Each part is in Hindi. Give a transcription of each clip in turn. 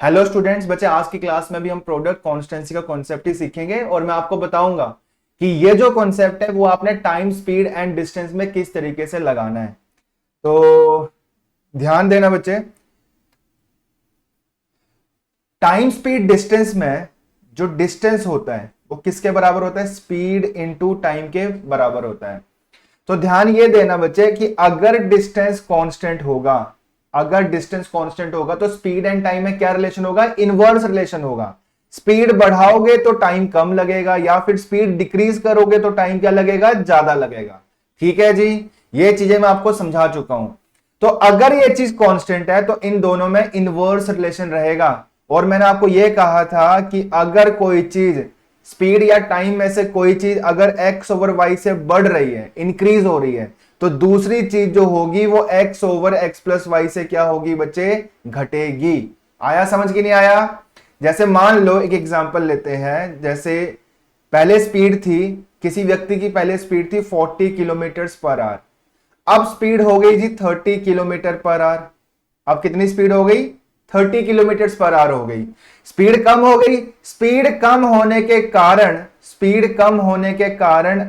हेलो स्टूडेंट्स, बच्चे आज की क्लास में भी हम प्रोडक्ट कॉन्स्टेंसी का कॉन्सेप्ट ही सीखेंगे और मैं आपको बताऊंगा कि ये जो कॉन्सेप्ट है वो आपने टाइम, स्पीड एंड डिस्टेंस में किस तरीके से लगाना है। तो ध्यान देना बच्चे, टाइम स्पीड डिस्टेंस में जो डिस्टेंस होता है वो किसके बराबर होता है? स्पीड इनटू टाइम के बराबर होता है। तो ध्यान ये देना बच्चे कि अगर डिस्टेंस कांस्टेंट होगा, अगर डिस्टेंस कांस्टेंट होगा तो स्पीड एंड टाइम में क्या रिलेशन होगा? इनवर्स रिलेशन होगा। स्पीड बढ़ाओगे तो टाइम कम लगेगा, या फिर स्पीड डिक्रीज करोगे तो टाइम क्या लगेगा? ज्यादा लगेगा। ठीक है जी, ये चीजें मैं आपको समझा चुका हूं। तो अगर ये चीज कांस्टेंट है तो इन दोनों में इनवर्स रिलेशन रहेगा। और मैंने आपको यह कहा था कि अगर कोई चीज स्पीड या टाइम में से कोई चीज अगर x ओवर y से बढ़ रही है, इंक्रीज हो रही है, तो दूसरी चीज जो होगी वो x over x plus y से क्या होगी बच्चे? घटेगी। आया समझ कि नहीं आया? जैसे मान लो एक एग्जांपल लेते हैं, जैसे पहले स्पीड थी, किसी व्यक्ति की पहले स्पीड थी 40 किलोमीटर पर आवर, अब स्पीड हो गई जी 30 किलोमीटर पर आवर। अब कितनी स्पीड हो गई? 30 किलोमीटर पर आवर हो गई। स्पीड कम हो गई। स्पीड कम होने के कारण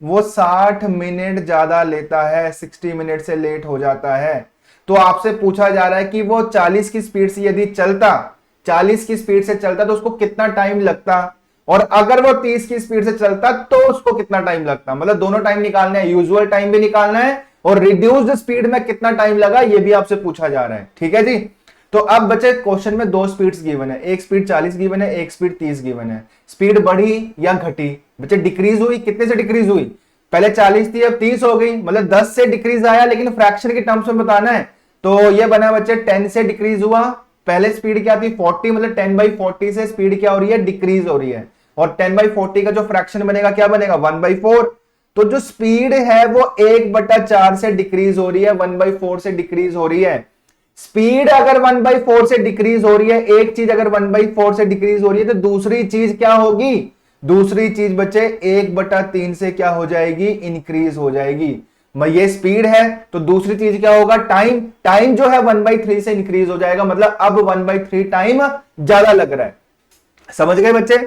वो 60 मिनट ज्यादा लेता है, 60 मिनट से लेट हो जाता है। तो आपसे पूछा जा रहा है कि वो 40 की स्पीड से यदि चलता, 40 की स्पीड से चलता तो उसको कितना टाइम लगता, और अगर वो 30 की स्पीड से चलता तो उसको कितना टाइम लगता। मतलब दोनों टाइम निकालना है, यूजुअल टाइम भी निकालना है और रिड्यूस्ड स्पीड में कितना टाइम लगा ये भी आपसे पूछा जा रहा है। ठीक है जी। तो अब बच्चे क्वेश्चन में दो स्पीड्स गिवन है, एक स्पीड 40 गिवन है, एक स्पीड 30 गिवन है। स्पीड बढ़ी या घटी? बच्चे डिक्रीज हुई। कितने से डिक्रीज हुई? पहले 40 थी अब 30 हो गई, मतलब 10 से डिक्रीज आया, लेकिन फ्रैक्शन के टर्म्स में बताना है। तो ये बना बच्चे 10 से डिक्रीज हुआ। पहले स्पीड क्या थी? 40, मतलब 10/40 से स्पीड क्या हो रही है? डिक्रीज हो रही है। और 10/40 का जो फ्रैक्शन बनेगा क्या बनेगा? 1/4। तो जो स्पीड है वो 1/4 से डिक्रीज हो रही है, 1/4 से डिक्रीज हो रही है। स्पीड अगर 1/4 से डिक्रीज हो रही है, एक चीज अगर 1/4 से डिक्रीज हो रही है तो दूसरी चीज क्या होगी? दूसरी चीज बच्चे 1/3 से क्या हो जाएगी? इंक्रीज हो जाएगी। ये स्पीड है तो दूसरी चीज क्या होगा? टाइम। टाइम जो है 1/3 से इंक्रीज हो जाएगा, मतलब अब 1/3 टाइम ज्यादा लग रहा है। समझ गए बच्चे?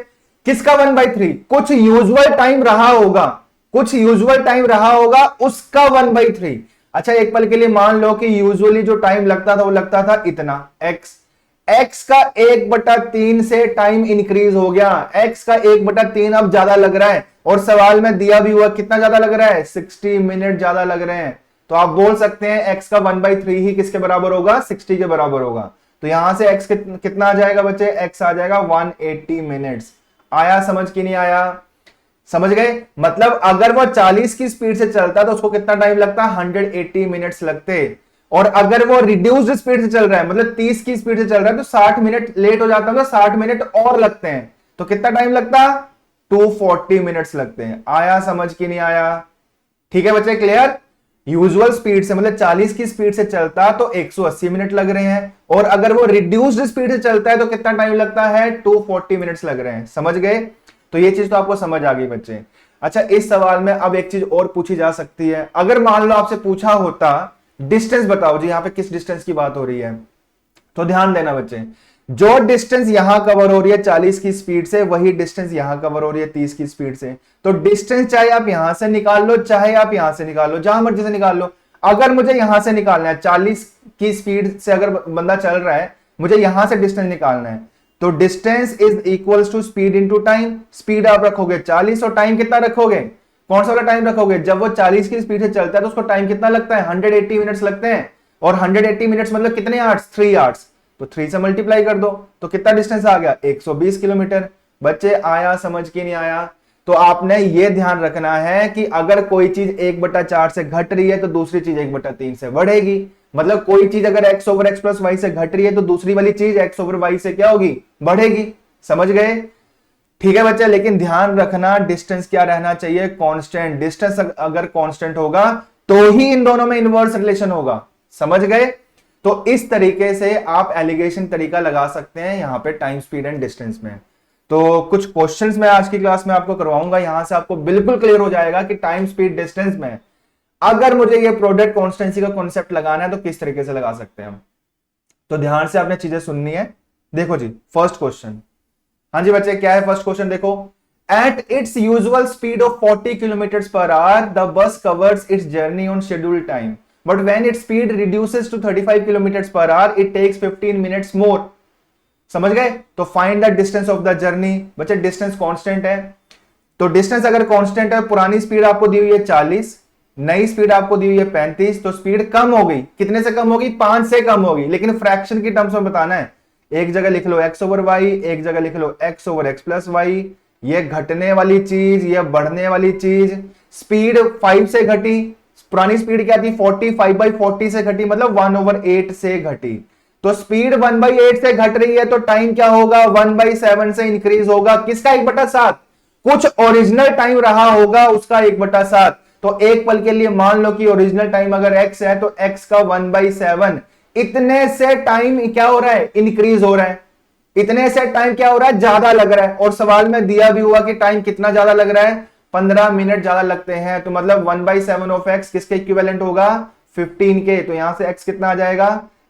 किसका 1/3? कुछ यूजुअल टाइम रहा होगा, कुछ यूजुअल टाइम रहा होगा उसका 1/3। अच्छा एक पल के लिए मान लो कि यूजुअली जो टाइम लगता था वो लगता था इतना x, x का 1/3 से टाइम इंक्रीज हो गया, x का 1/3 अब ज्यादा लग रहा है, और सवाल में दिया भी हुआ कितना ज्यादा लग रहा है? 60 मिनट ज्यादा लग रहे हैं। तो आप बोल सकते हैं x का 1/3 ही किसके बराबर होगा? 60 के बराबर होगा। तो यहां से x कितना आ जाएगा बच्चे? x आ जाएगा 180 मिनट्स। आया समझ कि नहीं आया? समझ गए? मतलब अगर वो 40 की स्पीड से चलता तो उसको कितना टाइम लगता? 180 मिनट्स लगते। और अगर वो रिड्यूस्ड स्पीड से चल रहा है, मतलब 30 की स्पीड से चल रहा है, तो 60 मिनट लेट हो जाता है, तो 60 मिनट और लगते हैं। तो कितना टाइम लगता? 240 मिनट्स लगते हैं। आया समझ कि नहीं आया? ठीक है बच्चे, क्लियर? यूजुअल स्पीड से मतलब 40 की स्पीड से चलता तो 180 मिनट लग रहे हैं, और अगर वो रिड्यूस्ड स्पीड से चलता है तो कितना टाइम लगता है? 240 मिनट्स लग रहे हैं। समझ गए? तो ये चीज तो आपको समझ आ गई बच्चे। अच्छा इस सवाल में अब एक चीज और पूछी जा सकती है। अगर मान लो आपसे पूछा होता डिस्टेंस बताओ जी, यहां पे किस डिस्टेंस की बात हो रही है, तो ध्यान देना बच्चे, जो डिस्टेंस यहां कवर हो रही है 40 की स्पीड से, वही डिस्टेंस यहां कवर हो रही है 30 की स्पीड से। तो डिस्टेंस चाहे आप यहां से निकाल लो, चाहे आप यहां से निकाल लो, जहां मर्जी से निकाल लो। अगर मुझे यहां से निकालना है, 40 की स्पीड से अगर बंदा चल रहा है, मुझे यहां से डिस्टेंस निकालना है, तो distance is equals to speed into time. Speed आप रखोगे 40 और टाइम कितना रखोगे? कौन सा वाला टाइम रखोगे? जब वो 40 की स्पीड से चलता है तो उसको टाइम कितना लगता है? 180 मिनट्स लगते हैं। और 180 मिनट्स मतलब कितने आवर्स? 3 आवर्स। तो 3 से मल्टीप्लाई कर दो तो कितना डिस्टेंस आ गया? 120 किलोमीटर। बच्चे आया समझ के नहीं आया? तो आपने ये ध्यान रखना है कि अगर कोई चीज 1/4 से घट रही है तो दूसरी चीज 1/3 से बढ़ेगी। मतलब कोई चीज अगर x over x plus y से घट रही है तो दूसरी वाली चीज x ओवर y से क्या होगी? बढ़ेगी। समझ गए? ठीक है बच्चे, लेकिन ध्यान रखना डिस्टेंस क्या रहना चाहिए? कांस्टेंट। डिस्टेंस अगर कांस्टेंट होगा तो ही इन दोनों में इनवर्स रिलेशन होगा। समझ गए? तो इस तरीके से आप एलिगेशन तरीका लगा सकते हैं यहां पे टाइम, स्पीड एंड डिस्टेंस में। तो कुछ क्वेश्चंस मैं आज की क्लास में आपको करवाऊंगा, यहां से आपको बिल्कुल क्लियर हो जाएगा कि टाइम, स्पीड, डिस्टेंस में अगर मुझे ये प्रोडक्ट कॉन्स्टेंसी का कॉन्सेप्ट लगाना है तो किस तरीके से लगा सकते हैं हम। तो ध्यान से आपने चीजें सुननी है। देखो जी फर्स्ट क्वेश्चन। हाँ जी बच्चे क्या है फर्स्ट क्वेश्चन देखो। At its usual speed of 40 kilometre per hour the bus covers its journey on schedule time but when its speed reduces to 35 kilometre per hour it takes 15 minutes more. समझ गए? तो find the distance of the journey. बच्चे डिस्टेंस कांस्टेंट है, तो डिस्टेंस अगर कांस्टेंट है, पुरानी स्पीड आपको दी हुई है 40, नई स्पीड आपको दी हुई है 35, तो स्पीड कम हो गई। कितने से कम होगी? 5 से कम होगी, लेकिन फ्रैक्शन की टर्म्स में बताना है। एक जगह लिख लो x ओवर वाई, एक जगह लिख लो x over x plus y. ये घटने वाली चीज, ये बढ़ने वाली चीज। स्पीड 5 से घटी, पुरानी स्पीड क्या थी 40, 5/40 से घटी, मतलब 1/8 से घटी। तो स्पीड 1/8 से घट रही है तो टाइम क्या होगा? 1/7 से इंक्रीज होगा। किसका 1/7? कुछ ओरिजिनल टाइम रहा होगा उसका 1/7। तो एक पल के लिए मान लो कि ओरिजिनल टाइम अगर x है तो x का 1/7, इतने से टाइम क्या हो रहा है? इंक्रीज हो रहा है। इतने से टाइम क्या हो रहा है? ज्यादा लग रहा है। और सवाल में दिया भी हुआ कि टाइम कितना ज्यादा लग रहा है? 15 मिनट ज्यादा लगते हैं। तो मतलब 1/7 ऑफ x किसके इक्विवेलेंट होगा? 15 के। तो यहां से x कितना आ जाएगा?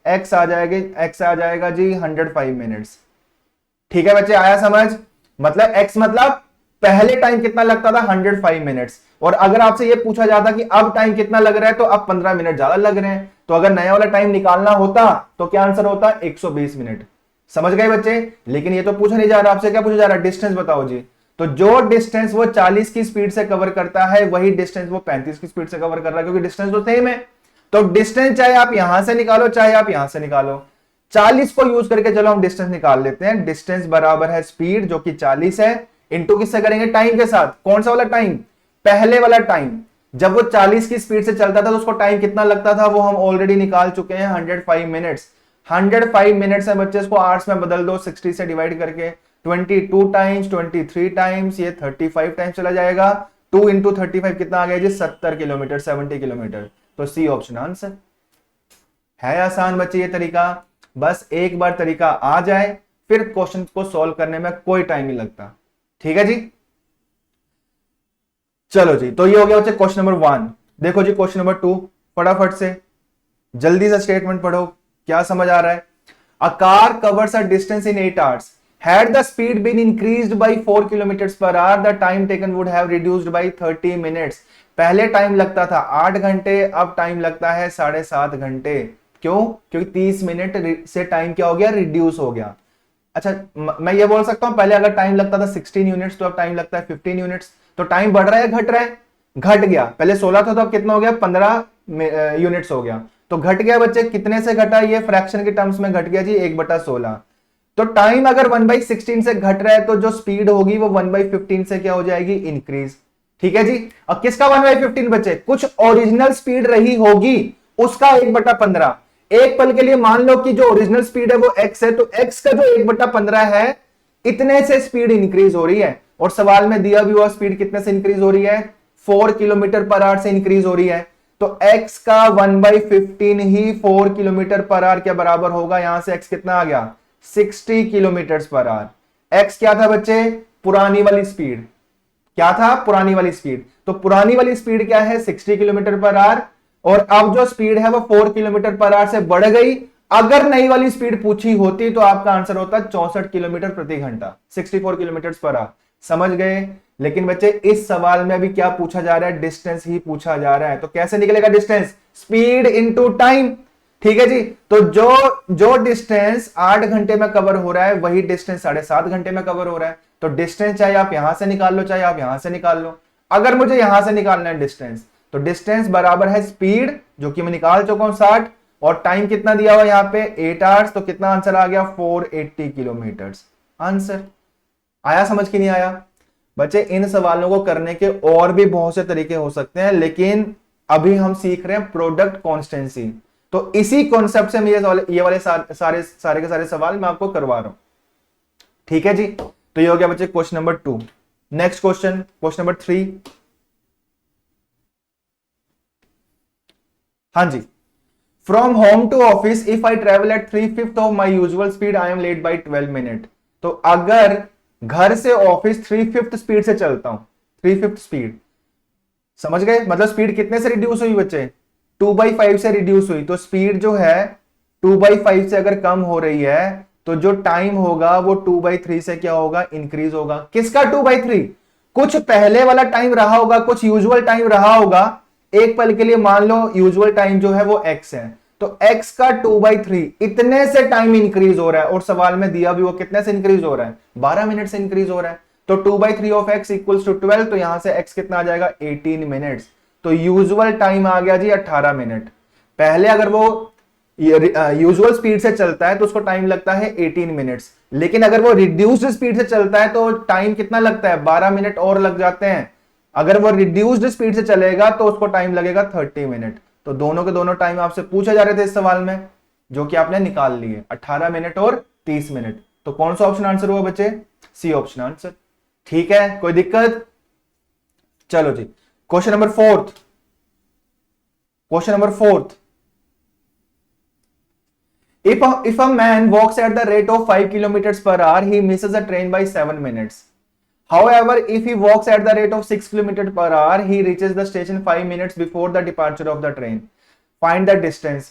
x आ जाएगा जी 105 मिनट्स। ठीक है बच्चे, आया समझ? मतलब x मतलब पहले टाइम कितना लगता था? 105 मिनट्स। और अगर आपसे यह पूछा जाता कि अब टाइम कितना लग रहा है, तो अब 15 मिनट ज्यादा लग रहे हैं। तो अगर नया वाला टाइम निकालना होता तो क्या आंसर होता? 120 मिनट। समझ गए बच्चे? लेकिन ये तो पूछा नहीं जा रहा आपसे, क्या पूछा जा रहा है? डिस्टेंस बताओ जी। तो जो डिस्टेंस वो 40 की स्पीड से कवर करता है, वही डिस्टेंस वो 35 की स्पीड से कवर कर रहा है, क्योंकि डिस्टेंस तो सेम है। तो डिस्टेंस चाहे आप यहां से निकालो चाहे आप यहां से निकालो, 40 को यूज करके चलो हम डिस्टेंस निकाल लेते हैं। डिस्टेंस बराबर है स्पीड जो कि 40 है, इंटू किससे करेंगे? टाइम के साथ। कौन सा वाला टाइम? पहले वाला टाइम। जब वो 40 की स्पीड से चलता था तो उसको टाइम कितना लगता था? वो हम ऑलरेडी निकाल चुके हैं, 105 मिनट्स। 105 मिनट्स है बच्चे, इसको आवर्स में बदल दो 60 से डिवाइड करके। 22 टाइम्स, 23 टाइम्स, ये 35 टाइम्स चला जाएगा। 2 इंटू 35 कितना आ गया जी? 70 किलोमीटर, 70 किलोमीटर। तो सी ऑप्शन आंसर है। आसान बच्चे ये तरीका, बस एक बार तरीका आ जाए फिर क्वेश्चन को सॉल्व करने में कोई टाइम नहीं लगता। ठीक है जी, चलो जी। तो ये हो गया बच्चे क्वेश्चन नंबर 1। देखो जी क्वेश्चन नंबर 2, फटाफट से जल्दी से स्टेटमेंट पढ़ो, क्या समझ आ रहा है? A car covers a distance in 8 hours had the speed been increased by 4 kilometers per hour the time taken would have reduced by 30 minutes। पहले टाइम लगता था 8 घंटे, अब टाइम लगता है 7.5 घंटे। क्यों? क्योंकि 30 मिनट से टाइम क्या हो गया? रिड्यूस हो गया। अच्छा मैं ये बोल सकता हूं पहले अगर टाइम लगता था 16 यूनिट्स तो अब टाइम लगता है 15 यूनिट्स। तो टाइम बढ़ रहा है घट रहा है? घट गया। पहले 16 था तो अब कितना हो गया? 15 यूनिट्स हो गया। तो घट गया बच्चे, कितने से घटा? ये फ्रैक्शन के टर्म्स में घट गया जी 1/16। तो टाइम अगर 1/16 से घट रहा है तो जो स्पीड होगी वो 1/15 से क्या हो जाएगी? इंक्रीज। ठीक है जी। अब किसका 1/15 बच्चे? कुछ ओरिजिनल स्पीड रही होगी उसका 1/15। एक पल के लिए मान लो कि जो ओरिजिनल स्पीड है वो x है, तो x का जो 1/15 है, इतने से स्पीड इंक्रीज हो रही है। और सवाल में दिया भी हुआ स्पीड कितने से इंक्रीज हो रही है? 4 किलोमीटर पर आवर से इंक्रीज हो रही है। तो x का 1/15 ही 4 किलोमीटर पर आवर के बराबर होगा। यहां से x कितना आ गया? 60 किलोमीटर पर आवर। x क्या था बच्चे? पुरानी वाली स्पीड। क्या था? पुरानी वाली स्पीड। तो पुरानी वाली स्पीड क्या है? 60 किलोमीटर पर आवर। और अब जो स्पीड है वो 4 किलोमीटर पर आवर से बढ़ गई। अगर नई वाली स्पीड पूछी होती तो आपका आंसर होता 64 किलोमीटर प्रति घंटा, 64 किलोमीटर पर आवर। समझ गए? लेकिन बच्चे इस सवाल में अभी क्या पूछा जा रहा है? डिस्टेंस ही पूछा जा रहा है। तो कैसे निकलेगा डिस्टेंस? Speed into time. ठीक है जी। तो जो डिस्टेंस 8 घंटे में कवर हो रहा है वही डिस्टेंस 7.5 घंटे में कवर हो रहा है। तो डिस्टेंस चाहे आप यहां से निकाल लो चाहे आप यहां से निकाल लो। अगर मुझे यहां से निकालना है डिस्टेंस, तो डिस्टेंस बराबर है स्पीड जो कि मैं निकाल चुका हूं 60, और टाइम कितना दिया हुआ यहां पे? 8 आवर्स। तो कितना आंसर आ गया? 480 किलोमीटर। आंसर आया समझ की नहीं आया? बच्चे इन सवालों को करने के और भी बहुत से तरीके हो सकते हैं, लेकिन अभी हम सीख रहे हैं प्रोडक्ट कॉन्स्टेंसी। तो इसी कॉन्सेप्ट से मैं ये वाले सारे के सारे सवाल मैं आपको करवा रहा हूं। ठीक है जी। तो ये हो गया बच्चे question number 2। Next question, question number 3। हाँ जी। From home to office if I travel at 3/5 of my usual speed I am late by 12 minute. तो अगर घर से ऑफिस 3/5 स्पीड से चलता हूं, 3/5 स्पीड, समझ गए? मतलब स्पीड कितने से रिड्यूस हुई बच्चे? 2/5 से रिड्यूस हुई। तो स्पीड जो है 2/5 से अगर कम हो रही है तो जो टाइम होगा वो 2/3 से क्या होगा, इंक्रीज होगा। किसका 2/3? कुछ पहले वाला टाइम रहा होगा, कुछ यूजुअल टाइम रहा होगा। एक पल के लिए मान लो यूजुअल टाइम जो है वो x है, तो x का 2/3 इतने से टाइम इंक्रीज हो रहा है। और सवाल में दिया भी वो कितने से इंक्रीज हो रहा है, 12 मिनट से इंक्रीज हो रहा है। तो 2/3 ऑफ x इक्वल्स टू 12, तो यहां से x कितना आ जाएगा, 18 मिनट्स। तो यूजुअल टाइम आ गया जी 18 मिनट। पहले अगर वो यूजुअल स्पीड से चलता है तो उसको टाइम लगता है 18 मिनट्स, लेकिन अगर वो रिड्यूस्ड स्पीड से चलता है तो टाइम कितना लगता है, 12 मिनट और लग जाते हैं। अगर वो रिड्यूस्ड स्पीड से चलेगा तो उसको टाइम लगेगा 30 मिनट। तो दोनों के दोनों टाइम आपसे पूछे जा रहे थे इस सवाल में, जो कि आपने निकाल लिए, 18 मिनट और 30 मिनट। तो कौन सा ऑप्शन आंसर हुआ बच्चे, सी ऑप्शन आंसर। ठीक है, कोई दिक्कत? चलो जी, question number fourth. Question number fourth, if a man walks at the rate of 5 kilometers per hour, he misses a train by 7 minutes. However, if he walks at the rate of 6 kilometers per hour, he reaches the station 5 minutes before the departure of the train. Find the distance.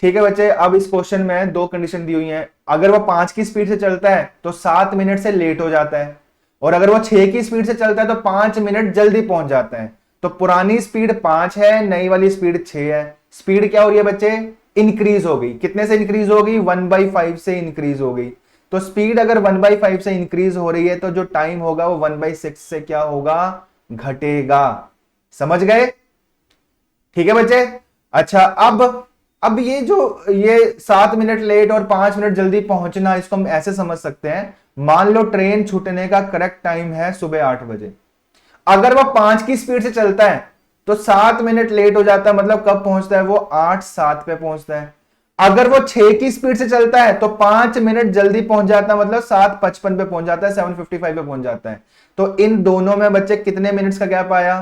ठीक है बच्चे, अब इस क्वेश्चन में दो कंडीशन दी हुई हैं। अगर वो 5 की स्पीड से चलता है तो 7 मिनट से लेट हो जाता है, और अगर वो 6 की स्पीड से चलता है तो 5 मिनट जल्दी पहुंच जाता है। तो पुरानी स्पीड 5 है, नई वाली स्पीड 6 है। स्पीड क्या हो रही है बच्चे, इंक्रीज हो गई। कितने से इंक्रीज होगी, 1/5 से इंक्रीज हो गई। तो स्पीड अगर 1/5 से इंक्रीज हो रही है तो जो टाइम होगा वो 1/6 से क्या होगा, घटेगा। समझ गए? ठीक है बच्चे। अच्छा, अब ये 7 मिनट लेट और 5 मिनट जल्दी पहुंचना, इसको हम ऐसे समझ सकते हैं। मान लो ट्रेन छूटने का करेक्ट टाइम है सुबह 8 बजे। अगर वो 5 की स्पीड से चलता है तो 7 मिनट लेट हो जाता है, मतलब कब पहुंचता है वो, 8:07 पे पहुंचता है। अगर वो 6 की स्पीड से चलता है तो 5 मिनट जल्दी पहुंच जाता है, मतलब 7:55 पे पहुंच जाता है, 7:55 पे पहुंच जाता है। तो इन दोनों में बच्चे कितने मिनट्स का गैप आया,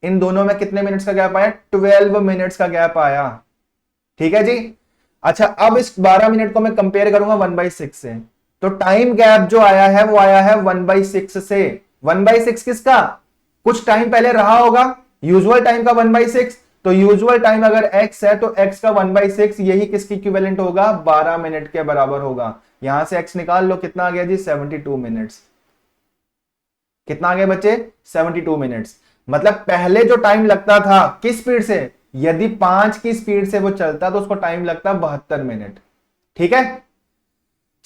इन दोनों में कितने मिनट्स का गैप आया, 12 मिनट्स का गैप आया। ठीक है जी। अच्छा, अब इस 12 मिनट को मैं कंपेयर करूंगा 1/6 से, तो टाइम गैप जो आया है वो आया है 1/6 से। 1/6 किसका, कुछ टाइम पहले रहा होगा, यूजुअल टाइम का 1/6। तो यूजुअल टाइम अगर x है तो x का 1/6 यही किसकी इक्विवेलेंट होगा, 12 मिनट के बराबर होगा। यहां से x निकाल लो, कितना आ गया जी, 72 मिनट्स। कितना आ गया बच्चे, 72 मिनट्स। मतलब पहले जो टाइम लगता था किस स्पीड से, यदि 5 की स्पीड से वो चलता तो उसको टाइम लगता 72 मिनट। ठीक है,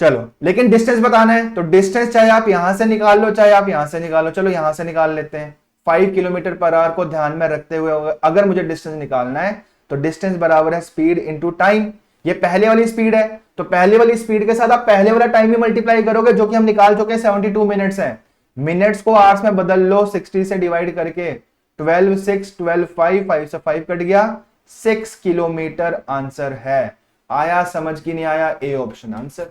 चलो, लेकिन डिस्टेंस बताना है तो डिस्टेंस चाहे आप यहां से निकाल लो चाहे आप यहां से निकालो। चलो यहां से निकाल लेते हैं। 5 किलोमीटर पर आवर को ध्यान में रखते हुए अगर मुझे डिस्टेंस निकालना है तो डिस्टेंस बराबर है स्पीड इंटू टाइम। ये पहले वाली स्पीड है, तो पहले वाली स्पीड के साथ आप पहले वाला टाइम भी मल्टीप्लाई करोगे, जो कि हम निकाल चुके हैं, 72 मिनट्स है। मिनट्स को आवर्स में बदल लो, 60 से डिवाइड करके, 12 6 12 5 5 से 5 कट गया, 6 किलोमीटर आंसर है। आया समझ की नहीं आया, ए ऑप्शन आंसर।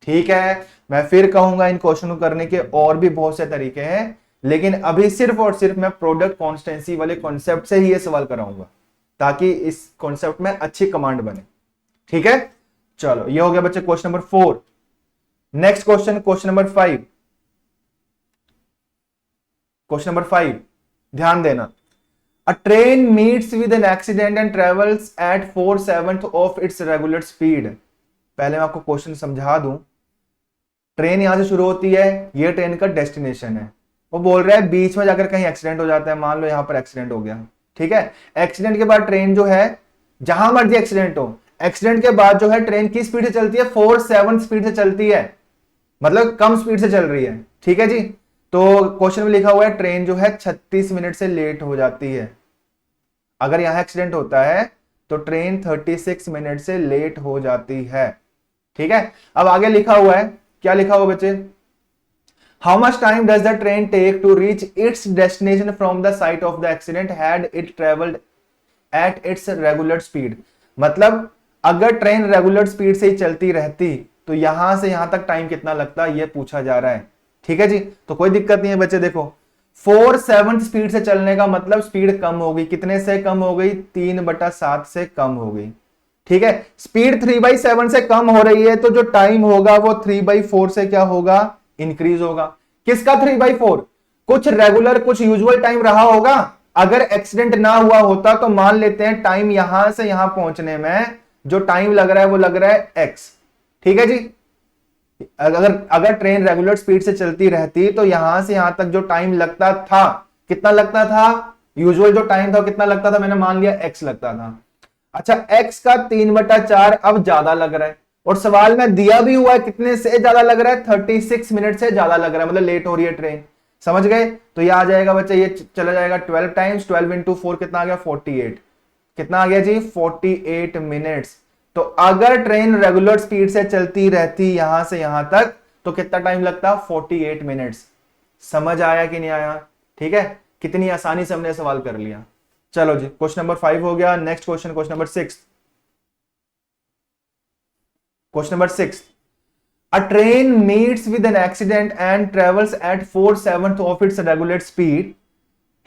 ठीक है, मैं फिर कहूंगा इन क्वेश्चन को करने के और भी बहुत से तरीके हैं, लेकिन अभी सिर्फ और सिर्फ मैं प्रोडक्ट कॉन्स्टेंसी वाले कॉन्सेप्ट से ही ये सवाल कराऊंगा, ताकि इस कॉन्सेप्ट में अच्छी कमांड बने। ठीक है, चलो ये हो गया बच्चे question number 4। Next question, question number 5। Question number 5, ध्यान देना। A train meets with an accident and travels at 4/7 of its regular speed. पहले मैं आपको क्वेश्चन समझा दूं। ट्रेन यहां से शुरू होती है, ये ट्रेन का डेस्टिनेशन है। वो बोल रहा है बीच में जाकर कहीं एक्सीडेंट हो जाता है, मान लो यहां पर एक्सीडेंट हो गया। ठीक है, एक्सीडेंट के बाद ट्रेन जो है, जहां मर्जी एक्सीडेंट हो, एक्सीडेंट के बाद जो है ट्रेन की स्पीड से चलती है, 4/7 स्पीड से चलती है, मतलब कम स्पीड से चल रही है। ठीक है जी। तो क्वेश्चन में लिखा हुआ है ट्रेन जो है 36 मिनट से लेट हो जाती है। अगर यहां एक्सीडेंट होता है तो ट्रेन 36 मिनट से लेट हो जाती है। ठीक है, अब आगे लिखा हुआ है, क्या लिखा हुआ बच्चे, how much time does the train take to reach its destination from the site of the accident had it travelled at its regular speed. मतलब अगर ट्रेन रेगुलर स्पीड से ही चलती रहती तो यहां से यहां तक टाइम कितना लगता, यह पूछा जा रहा है। ठीक है जी, तो कोई दिक्कत नहीं है बच्चे। देखो 4/7 स्पीड से चलने का मतलब स्पीड कम हो गई, कितने से कम हो गई, 3/7 से कम हो गई। ठीक है, स्पीड 3/7 से कम हो रही है तो जो टाइम होगा वो 3/4 से क्या होगा, इंक्रीज होगा। किसका 3/4, कुछ रेगुलर कुछ यूजुअल टाइम रहा होगा। अगर एक्सीडेंट ना हुआ होता तो मान लेते हैं टाइम यहां से यहां पहुंचने में जो टाइम लग रहा है वो लग रहा है x। ठीक है जी। अगर अगर ट्रेन रेगुलर स्पीड से चलती रहती तो यहां से यहां तक जो टाइम लगता था, कितना लगता था, यूजुअल जो टाइम था कितना लगता था, मैंने मान लिया एक्स लगता था। अच्छा, एक्स का 3/4 अब ज्यादा लग रहा है, और सवाल में दिया भी हुआ है कितने से ज्यादा लग रहा है, 36 मिनट से ज्यादा लग रहा है, मतलब लेट हो रही है ट्रेन। समझ गए? तो ये आ जाएगा बच्चे, ये चला जाएगा 12 टाइम्स, 12 इंटू 4 कितना आ गया, 48। कितना आ गया जी, 48 मिनट्स। तो अगर ट्रेन रेगुलर स्पीड से चलती रहती यहां से यहां तक तो कितना टाइम लगता, 48 मिनट्स। समझ आया कि नहीं आया? ठीक है, कितनी आसानी से हमने सवाल कर लिया। चलो जी, क्वेश्चन नंबर 5 हो गया। Next question, question number 6। Question number 6, a train meets with an accident and travels at 4/7 of its regular speed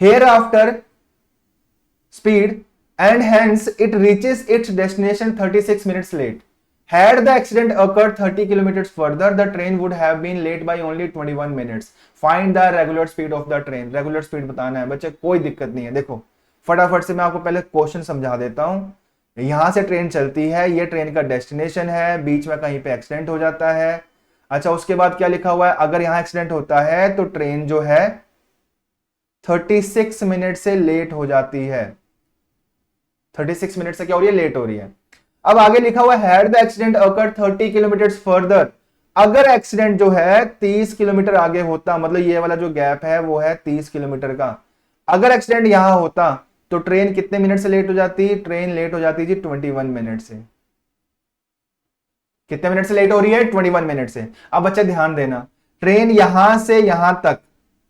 hereafter speed and hence it reaches its destination 36 minutes late. Had the accident occurred 30 kilometers further, the train would have been late by only 21 minutes. Find the regular speed of the train. Regular speed बताना है बच्चे, कोई दिक्कत नहीं है। देखो फटाफट से मैं आपको पहले क्वेश्चन समझा देता हूं। यहां से ट्रेन चलती है, ये ट्रेन का डेस्टिनेशन है, बीच में कहीं पे एक्सीडेंट हो जाता है। अच्छा, उसके बाद क्या लिखा हुआ है, अगर यहां एक्सीडेंट होता है तो ट्रेन जो है 36 मिनट से लेट हो जाती है। 36 मिनट से क्या हो रही है, लेट हो रही है। अब आगे लिखा हुआ है had the accident occur 30 kilometre further, अगर एक्सीडेंट जो है 30 किलोमीटर आगे होता, मतलब ये वाला जो गैप है वो है 30 किलोमीटर का, अगर एक्सीडेंट यहां होता तो ट्रेन कितने मिनट से लेट हो जाती, ट्रेन लेट हो जाती जी 21 मिनट से। कितने मिनट से लेट हो रही है, 21 मिनट से। अब बच्चे ध्यान देना, ट्रेन यहां से यहां तक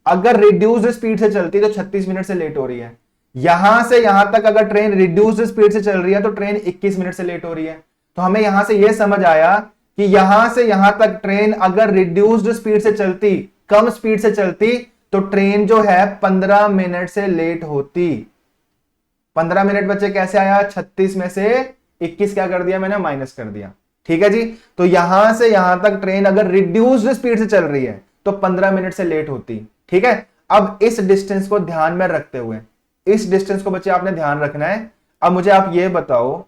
अगर रिड्यूस्ड स्पीड से चलती तो 36 मिनट से लेट हो रही है। यहां से यहां तक अगर ट्रेन रिड्यूस्ड स्पीड से चल रही है तो ट्रेन 21 मिनट से लेट हो रही है। तो हमें यहां से यह समझ आया कि यहां से यहां तक ट्रेन अगर रिड्यूस्ड स्पीड से चलती, कम स्पीड से चलती, तो ट्रेन जो है 15 मिनट से लेट होती। 15 मिनट बच्चे कैसे आया, 36 में से 21 क्या कर दिया मैंने, माइनस कर दिया। ठीक है जी। तो यहां से यहां तक ट्रेन अगर रिड्यूस्ड स्पीड से चल रही है तो 15 मिनट से लेट होती। ठीक है, अब इस डिस्टेंस को ध्यान में रखते हुए, इस डिस्टेंस को बच्चे आपने ध्यान रखना है। अब मुझे आप ये बताओ,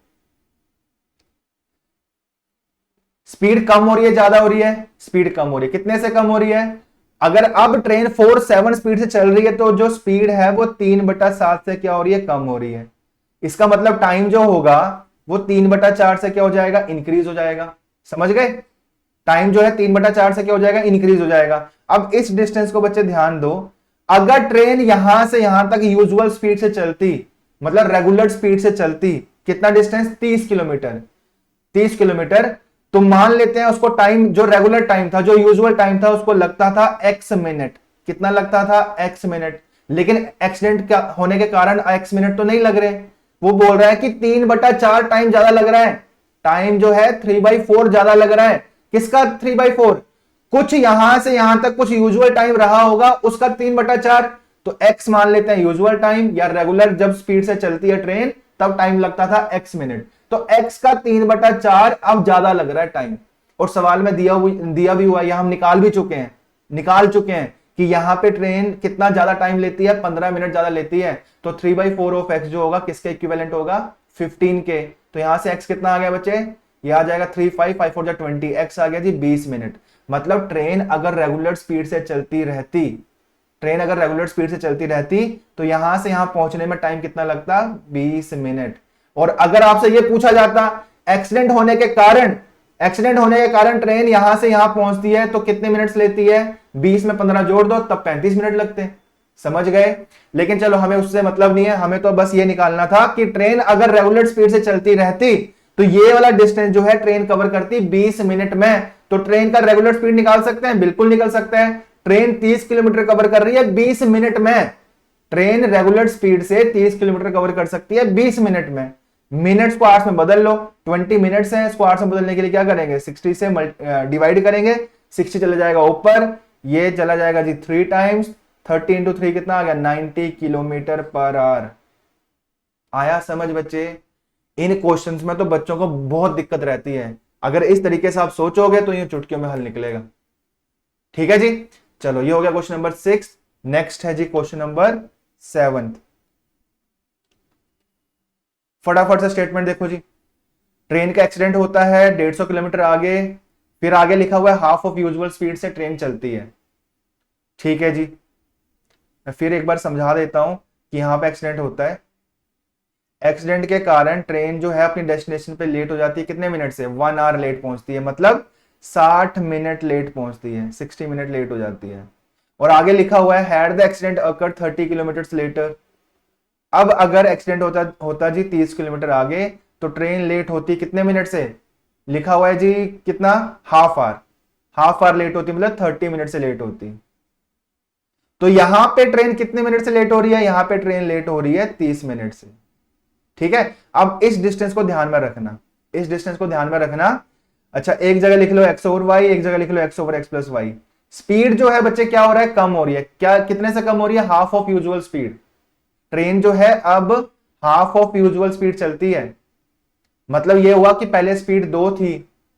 स्पीड कम हो रही है ज्यादा हो रही है, स्पीड कम हो रही है, कितने से कम हो रही है, अगर अब ट्रेन 4/7 स्पीड से चल रही है तो जो स्पीड है वो 3/7 से क्या हो रही है, कम हो रही है। इसका मतलब टाइम जो होगा वो 3/4 से क्या हो जाएगा, इंक्रीज हो जाएगा। समझ गए? टाइम जो है 3/4 से क्या हो जाएगा, इंक्रीज हो जाएगा। अब इस डिस्टेंस को बच्चे ध्यान दो, अगर ट्रेन यहां से यहां तक यूजुअल स्पीड से चलती, मतलब रेगुलर स्पीड से चलती, कितना डिस्टेंस, 30 किलोमीटर, 30 किलोमीटर, तो मान लेते हैं उसको टाइम, जो रेगुलर टाइम था, जो यूजुअल टाइम था, उसको लगता था x मिनट। कितना लगता था, x मिनट। लेकिन एक्सीडेंट का होने के कारण x मिनट तो नहीं लग रहे, वो बोल रहा है कि 3/4 टाइम ज्यादा लग रहा है। टाइम जो है 3/4 ज्यादा लग रहा है। किसका 3/4, कुछ यहां से यहां तक कुछ यूजुअल टाइम रहा होगा उसका 3/4, तो x मान लेते हैं यूजुअल टाइम, या रेगुलर जब स्पीड से चलती है ट्रेन तब टाइम लगता था x मिनट, तो x का 3/4 अब ज्यादा लग रहा है टाइम। और सवाल में दिया भी हुआ, यहां हम निकाल चुके हैं कि यहां पे ट्रेन कितना ज्यादा टाइम लेती है, 15 मिनट ज्यादा लेती है। तो 3/4 ऑफ x जो होगा किसके इक्विवेलेंट होगा, 15 के। तो यहां से x कितना आ गया बच्चे, ये आ जाएगा 3 5 5 4 20, x आ गया जी 20 मिनट। मतलब ट्रेन अगर रेगुलर स्पीड से चलती रहती, ट्रेन अगर रेगुलर स्पीड से चलती रहती तो यहां से यहां पहुंचने में टाइम कितना लगता, 20 मिनट। और अगर आपसे यह पूछा जाता एक्सीडेंट होने के कारण ट्रेन यहां से यहां पहुंचती है तो कितने मिनट्स लेती है, 20 में 15 जोड़ दो तब 35 मिनट लगते हैं। समझ गए? लेकिन चलो हमें उससे मतलब नहीं है, हमें तो बस ये निकालना था कि ट्रेन अगर रेगुलर स्पीड से चलती रहती तो ये वाला डिस्टेंस जो है ट्रेन कवर करती 20 मिनट में। तो ट्रेन का रेगुलर स्पीड निकाल सकते हैं, बिल्कुल निकल सकते हैं। ट्रेन 30 किलोमीटर कवर कर रही है 20 मिनट में। ट्रेन रेगुलर स्पीड से 30 किलोमीटर कवर कर सकती है 20 मिनट में। मिनट्स को आवर्स में बदल लो, 20 मिनट्स हैं, इसको आवर्स में बदलने के लिए क्या करेंगे, 60 से डिवाइड करेंगे, 60 चला जाएगा ऊपर, ये चला जाएगा जी 3 टाइम्स, 30 इंटू 3 कितना आ गया, 90 किलोमीटर पर आवर। आया समझ बच्चे? इन क्वेश्चंस में तो बच्चों को बहुत दिक्कत रहती है, अगर इस तरीके से आप सोचोगे तो ये चुटकियों में हल निकलेगा। ठीक है जी। चलो ये हो गया क्वेश्चन नंबर 6। नेक्स्ट है जी क्वेश्चन नंबर 7। फटाफट से स्टेटमेंट देखो जी। ट्रेन का एक्सीडेंट होता है 150 किलोमीटर आगे, फिर आगे लिखा हुआ है हाफ ऑफ यूजुअल स्पीड से ट्रेन चलती है। ठीक है जी, मैं फिर एक बार समझा देता हूं कि यहां पे एक्सीडेंट होता है। एक्सीडेंट के कारण ट्रेन जो है अपनी डेस्टिनेशन पे लेट हो जाती है, कितने मिनट से? 1 आवर लेट पहुंचती है, मतलब 60 मिनट लेट पहुंचती है, 60 मिनट लेट हो जाती है। और आगे लिखा हुआ है had the accident occurred 30 kilometre later. अब अगर एक्सीडेंट होता होता जी 30 किलोमीटर आगे, तो ट्रेन लेट होती कितने मिनट से? लिखा हुआ है जी कितना? Half hour. Half hour late होती मतलब 30 मिनट से लेट होती। तो यहां पे ट्रेन कितने मिनट से लेट हो रही है? यहां पे ट्रेन लेट हो रही है 30 मिनट से। ठीक है, अब इस डिस्टेंस को ध्यान में रखना, इस डिस्टेंस को ध्यान में रखना। अच्छा, एक जगह लिख लो एक्स ओवर वाई, एक जगह लिख लो X over x plus Y. Speed जो है बच्चे क्या हो रहा है? कम हो रही है। क्या कितने से कम हो रही है? Half of usual speed. Train जो है अब हाफ ऑफ यूजुअल स्पीड चलती है। मतलब यह हुआ कि पहले स्पीड 2 थी,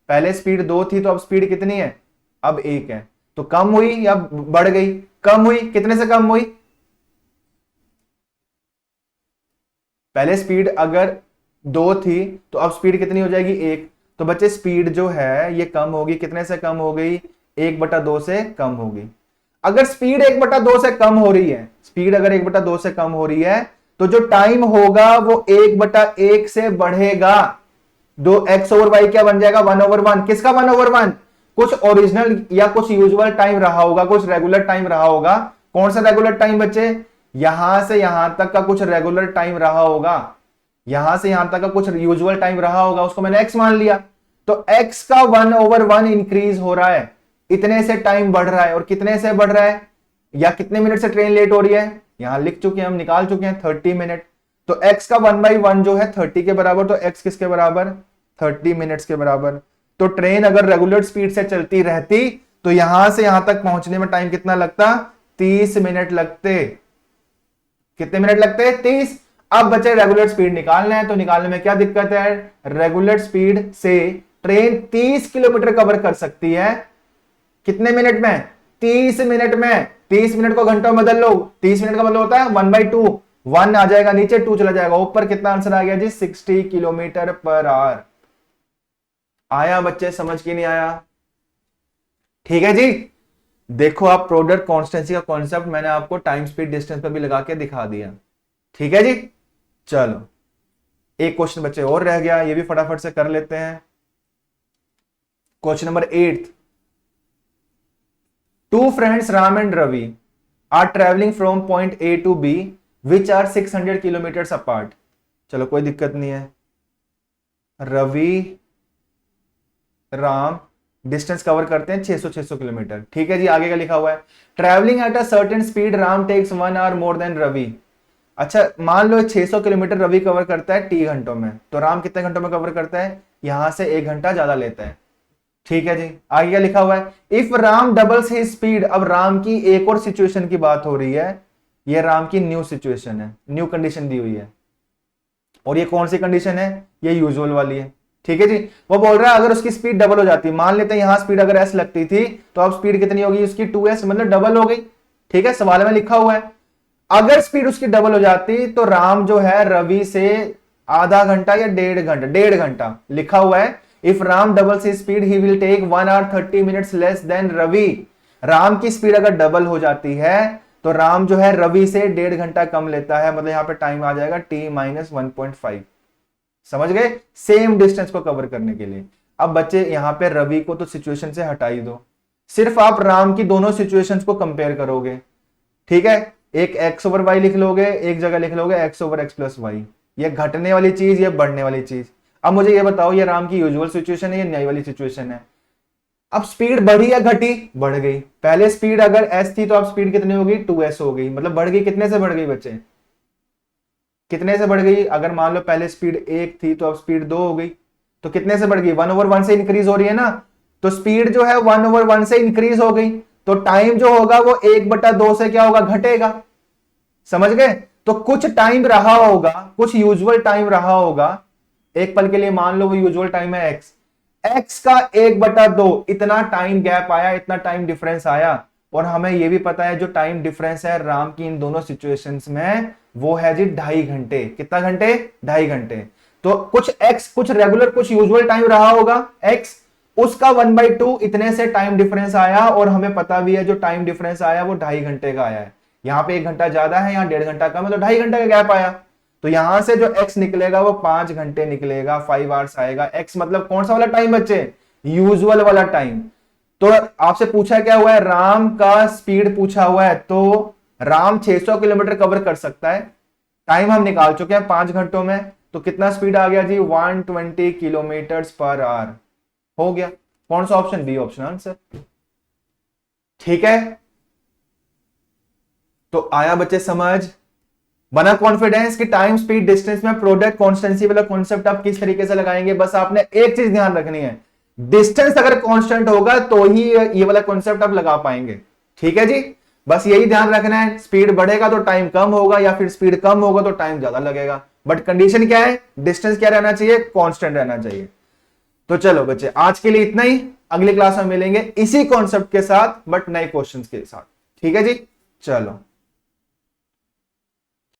पहले स्पीड 2 थी, तो अब स्पीड कितनी है? अब 1 है। तो कम हुई या बढ़ गई? कम हुई। कितने से कम हुई? पहले स्पीड अगर 2 थी तो अब स्पीड कितनी हो जाएगी? 1। तो बच्चे स्पीड जो है ये कम होगी, कितने से कम हो गई? 1/2 से कम होगी। अगर स्पीड 1/2 से कम हो रही है, स्पीड अगर 1/2 से कम हो रही है, तो जो टाइम होगा वो 1/1 से बढ़ेगा। दो एक्स ओवर वाई क्या बन जाएगा? 1/1। किसका 1/1? कुछ ओरिजिनल या कुछ यूजुअल टाइम रहा होगा, कुछ रेगुलर टाइम रहा होगा। कौन सा रेगुलर टाइम बच्चे? यहां से यहां तक का कुछ रेगुलर टाइम रहा होगा, यहां से यहां तक का कुछ यूजुअल टाइम रहा होगा, उसको मैंने एक्स मान लिया। तो एक्स का 1/1 इंक्रीज हो रहा है, इतने से टाइम बढ़ रहा है। और कितने से बढ़ रहा है या कितने मिनट से ट्रेन लेट हो रही है? यहां लिख चुके हैं हम, निकाल चुके हैं 30 मिनट। तो एक्स का 1/1 जो है 30 के बराबर, तो एक्स किसके बराबर? 30 मिनट्स के बराबर। तो ट्रेन अगर रेगुलर स्पीड से चलती रहती तो यहां से यहां तक पहुंचने में टाइम कितना लगता? 30 मिनट लगते। कितने मिनट लगते हैं? 30। अब बच्चे रेगुलर स्पीड निकालना है, तो निकालने में क्या दिक्कत है? रेगुलर स्पीड से ट्रेन 30 किलोमीटर कवर कर सकती है कितने मिनट में? 30 मिनट में। 30 मिनट को घंटों में बदल लो, 30 मिनट का मतलब होता है 1/2। 1 आ जाएगा नीचे, 2 चला जाएगा ऊपर। कितना आंसर आ गया जी? 60 किलोमीटर पर आवर। आया बच्चे समझ की नहीं आया? ठीक है जी। देखो आप प्रोडक्ट कॉन्स्टेंसी का कॉन्सेप्ट मैंने आपको टाइम स्पीड डिस्टेंस पर भी लगा के दिखा दिया। ठीक है जी। चलो एक क्वेश्चन बच्चे और रह गया, ये भी फटाफट से कर लेते हैं। Question number 8। Two friends Ram and Ravi are travelling from point A to B which are 600 kilometre apart. चलो कोई दिक्कत नहीं है। रवि राम डिस्टेंस कवर करते हैं 600 किलोमीटर। ठीक है जी, आगे का लिखा हुआ है travelling at a certain speed Ram takes 1 hour more than Ravi. अच्छा मान लो 600 किलोमीटर रवि कवर करता है टी घंटों में, तो राम कितने घंटों में कवर करता है? यहां से 1 घंटा ज्यादा लेता है। ठीक है जी, आगे क्या लिखा हुआ है? If Ram doubles his speed. अब राम की एक और सिचुएशन की बात हो रही है, ये राम की न्यू सिचुएशन है, न्यू कंडीशन दी हुई है। और ये कौन सी कंडीशन है? ये यूजुअल वाली है। ठीक है जी, वो बोल रहा है अगर उसकी स्पीड डबल हो जाती, मान लेते हैं यहां स्पीड अगर एस लगती थी, तो अब स्पीड कितनी होगी उसकी? 2s, मतलब डबल हो गई। ठीक है, सवाल में लिखा हुआ है अगर स्पीड उसकी डबल हो जाती तो राम जो है रवि से आधा घंटा या 1.5 घंटा, 1.5 घंटा लिखा हुआ है। If Ram doubles his speed he will take 1 hour 30 minutes less than Ravi. Ram की स्पीड अगर डबल हो जाती है तो राम जो है रवि से 1.5 घंटा कम लेता है, मतलब यहां पे टाइम आ जाएगा t-1.5। समझ गए? सेम डिस्टेंस को कवर करने के लिए। अब बच्चे यहां पे रवि को तो सिचुएशन से हटा ही दो, सिर्फ आप राम की दोनों सिचुएशंस को कंपेयर करोगे। ठीक है, एक एक्स ओवर वाई लिख लोगे, एक जगह लिख लोगे x over x plus y. ये घटने वाली चीज, ये बढ़ने वाली चीज। अब मुझे ये बताओ ये राम की यूजुअल सिचुएशन है, ये नई वाली सिचुएशन है। अब स्पीड बढ़ी या घटी? बढ़ गई। पहले स्पीड अगर एस थी तो अब स्पीड कितनी हो गई? 2s हो गई, मतलब बढ़ गई। कितने से बढ़ गई बच्चे? कितने से बढ़ गई? अगर मान लो पहले स्पीड 1 थी तो अब स्पीड 2 हो गई, तो कितने से बढ़ गई? 1/1 से इंक्रीज हो रही है ना। तो स्पीड जो है 1/1 से इंक्रीज हो गई, तो टाइम जो होगा वो 1/2 से क्या होगा? घटेगा। समझ गए? तो कुछ टाइम रहा होगा, कुछ यूजुअल टाइम रहा होगा। एक पल के लिए मान लो वो यूजुअल टाइम है एक्स, एक्स का 1/2 इतना टाइम गैप आया, इतना टाइम डिफरेंस आया। और हमें यह भी पता है जो टाइम डिफरेंस है राम की इन दोनों सिचुएशंस में वो है जी 2.5 घंटे। कितना घंटे? 2.5 घंटे। तो कुछ एक्स, कुछ रेगुलर, कुछ यूजुअल टाइम रहा होगा एक्स, उसका 1/2 इतने से टाइम डिफरेंस आया, और हमें पता भी है जो टाइम डिफरेंस आया वो 2.5 घंटे का आया है। यहां पे 1 घंटा ज्यादा है, यहां 1.5 घंटा कम है, तो 2.5 घंटे का गैप आया। तो यहां से जो x निकलेगा वो 5 घंटे निकलेगा, 5 आवर्स आएगा। x मतलब कौन सा वाला टाइम बच्चे, यूजुअल वाला टाइम। तो आपसे पूछा क्या हुआ है, राम का स्पीड पूछा हुआ है, तो राम 600 किलोमीटर कवर कर सकता है, टाइम हम निकाल चुके हैं 5 घंटों में, तो कितना स्पीड आ गया जी, 120 किलोमीटर पर आवर हो गया। कौन सा ऑप्शन, बी ऑप्शन आंसर। ठीक है, तो आया बच्चे समझ, बना कॉन्फिडेंस कि टाइम स्पीड डिस्टेंस में प्रोडक्ट कॉन्स्टेंसी वाला कॉन्सेप्ट आप किस तरीके से लगाएंगे। बस आपने एक चीज ध्यान रखनी है, डिस्टेंस अगर कांस्टेंट होगा तो ही ये वाला कॉन्सेप्ट आप लगा पाएंगे। ठीक है जी, बस यही ध्यान रखना है, स्पीड बढ़ेगा तो टाइम कम होगा, या फिर स्पीड कम होगा तो टाइम ज्यादा लगेगा, बट कंडीशन क्या है, डिस्टेंस क्या रहना चाहिए, कांस्टेंट रहना चाहिए। तो चलो बच्चे, आज के लिए इतना ही, अगली क्लास में मिलेंगे इसी कॉन्सेप्ट के साथ बट नए क्वेश्चंस के साथ। ठीक है जी, चलो।